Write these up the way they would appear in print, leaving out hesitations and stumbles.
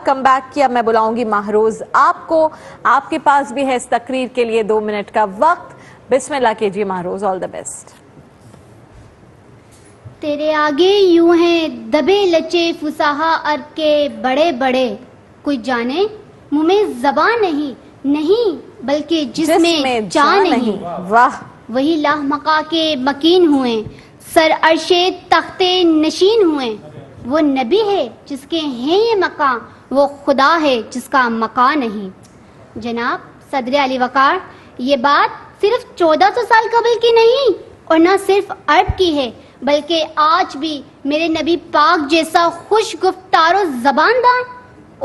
Come back کیا. میں بلاؤں گی ماہروز آپ کو. آپ کے پاس بھی ہے اس تقریر کے لیے 2 منٹ کا وقت. بسم اللہ کیجیے ماہروز. آل دا بیسٹ. تیرے آگے یوں ہیں دبے لچے فصاحا عرب کے بڑے بڑے، کوئی جانے منہ میں زبان نہیں بلکہ جس میں جان نہیں. واہ. وہی لاہ مقا کے مکین ہوئے، سر عرش تخت نشین ہوئے. وہ نبی ہے جس کے ہیں یہ مقام، وہ خدا ہے جس کا مقام نہیں. جناب صدر علی وقار، یہ بات صرف 1400 سال قبل کی نہیں اور نہ صرف عرب کی ہے، بلکہ آج بھی میرے نبی پاک جیسا خوش گفتار و زبان دان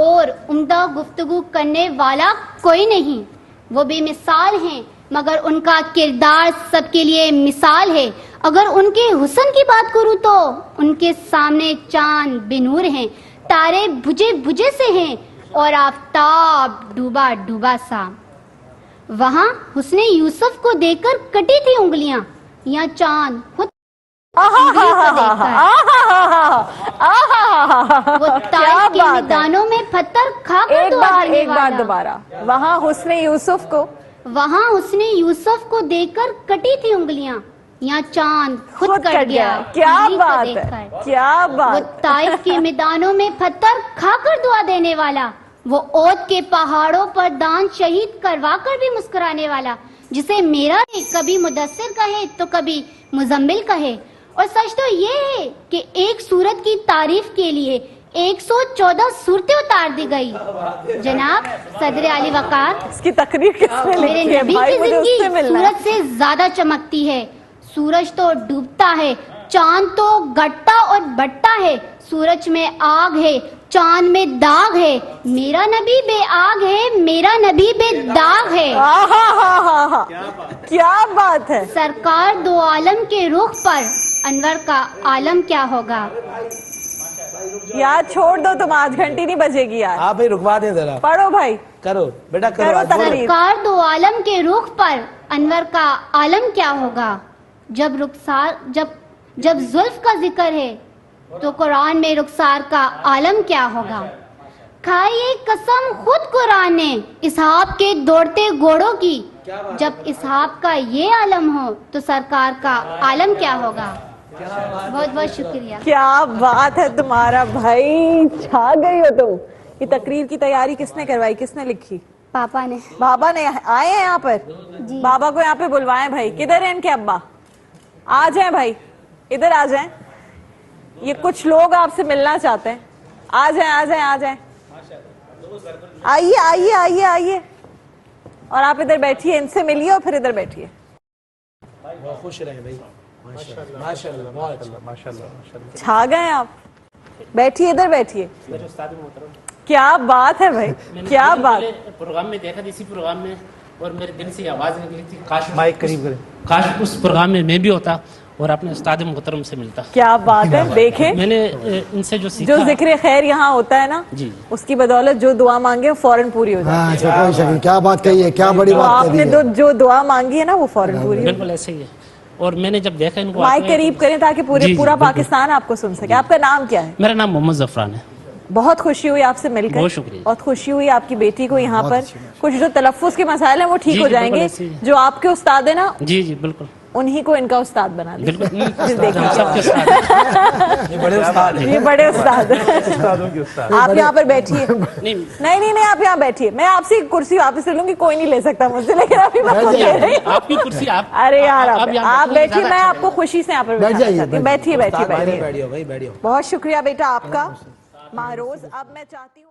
اور عمدہ گفتگو کرنے والا کوئی نہیں. وہ بے مثال ہیں مگر ان کا کردار سب کے لیے مثال ہے. اگر ان کے حسن کی بات کروں تو ان کے سامنے چاند بے نور ہیں، تارے بجھے سے ہیں اور آفتاب ڈوبا سا. وہاں حسن یوسف کو دیکھ کر کٹی تھی انگلیاں، یا چاند خود وہ طائف کے میدانوں میں پتھر کھا کر دعا دینے والا. ایک بار دوبارہ. وہاں حسن یوسف کو دیکھ کر کٹی تھی انگلیاں، یا چاند خود کٹ گیا. کیا بات ہے، کیا بات. وہ طائف کے میدانوں میں پتھر کھا کر دعا دینے والا، وہ عود کے پہاڑوں پر دان شہید کروا کر بھی مسکرانے والا، جسے میرا کبھی مدثر کہے تو کبھی مزمل کہے. اور سچ تو یہ ہے کہ ایک سورت کی تعریف کے لیے 114 صورتیں اتار دی گئی. جناب صدر علی وقار، اس کی تقریر کس نے لکھی ہے؟ میرے نبی کی زندگی سورج سے زیادہ چمکتی ہے. سورج تو ڈوبتا ہے، چاند تو گٹتا اور بٹتا ہے. سورج میں آگ ہے، چاند میں داغ ہے. میرا نبی بے آگ ہے، میرا نبی بے داغ ہے. کیا بات ہے. سرکار دو عالم کے رخ پر، انور کا عالم کیا ہوگا. یار چھوڑ دو، تم 8 گھنٹی نہیں بجے گی یار. آپ ہی رکوا دیں ذرا. پڑھو بھائی. کرو بیٹا کرو. سرکار دو عالم کے رخ پر، انور کا عالم کیا ہوگا. جب زلف کا ذکر ہے تو قرآن میں رخسار کا عالم کیا ہوگا. کھائیے قسم خود قرآن نے اسحاق کے دوڑتے گھوڑوں کی. جب اسحاق کا یہ عالم ہو تو سرکار کا عالم کیا ہوگا. بہت بہت شکریہ. کیا بات ہے تمہارا بھائی، چھا گئی ہو تم. یہ تقریر کی تیاری کس نے کروائی، کس نے لکھی؟ پاپا نے. بابا نے. آئے ہیں یہاں پر؟ جی. بابا کو یہاں پہ بلوائیں بھائی. کدھر ہیں ان کے ابا؟ آ جائیں بھائی، ادھر آ جائیں. یہ کچھ لوگ آپ سے ملنا چاہتے ہیں. آ جائیں آ جائیں آ جائیں. آئیے آئیے آئیے آئیے. اور آپ ادھر بیٹھیے، ان سے ملیے اور پھر ادھر بیٹھیے. خوش رہیں بھائی. چھا گئے آپ. بیٹھیے ادھر بیٹھیے. کیا بات ہے بھائی، کیا بات. پروگرام میں دیکھا تھا، اسی پروگرام میں، اور میرے دل سے آواز نکلی تھی کاش مائک قریب کریں، کاش اس پروگرام میں بھی ہوتا اور اپنے استاد محترم سے ملتا. کیا بات ہے. دیکھیں میں نے ان سے جو سیکھا، جو ذکر خیر یہاں ہوتا ہے نا، جی اس کی بدولت جو دعا مانگے فوراً پوری ہو جاتی ہے. کیا بات کہی ہے، کیا بڑی بات آپ نے جو دعا مانگی ہے نا وہ فوراً پوری. بالکل ایسے ہی ہے. اور میں نے جب دیکھا ان کو، مائک قریب کریں تاکہ پورا پاکستان آپ کو سن سکے. آپ کا نام کیا ہے؟ میرا نام محمد ظفران ہے. بہت خوشی ہوئی آپ سے مل کر. بہت شکریہ. بہت خوشی ہوئی آپ کی بیٹی کو یہاں پر. کچھ جو تلفظ کے مسائل ہیں وہ ٹھیک ہو جائیں گے. جو آپ کے استاد ہیں نا، جی جی بالکل، انہی کو ان کا استاد بنا دیں. یہ بڑے استاد آپ یہاں پر بیٹھیے. نہیں آپ یہاں بیٹھیے. میں آپ سے کرسی واپس لے لوں گی، کوئی نہیں لے سکتا مجھ سے، لیکن ابھی میں آپ کی کرسی. ارے یار آپ بیٹھیے، میں آپ کو خوشی سے یہاں پر بیٹھیے. بیٹھیے. بہت شکریہ بیٹا آپ کا ماہروز. اب میں چاہتی ہوں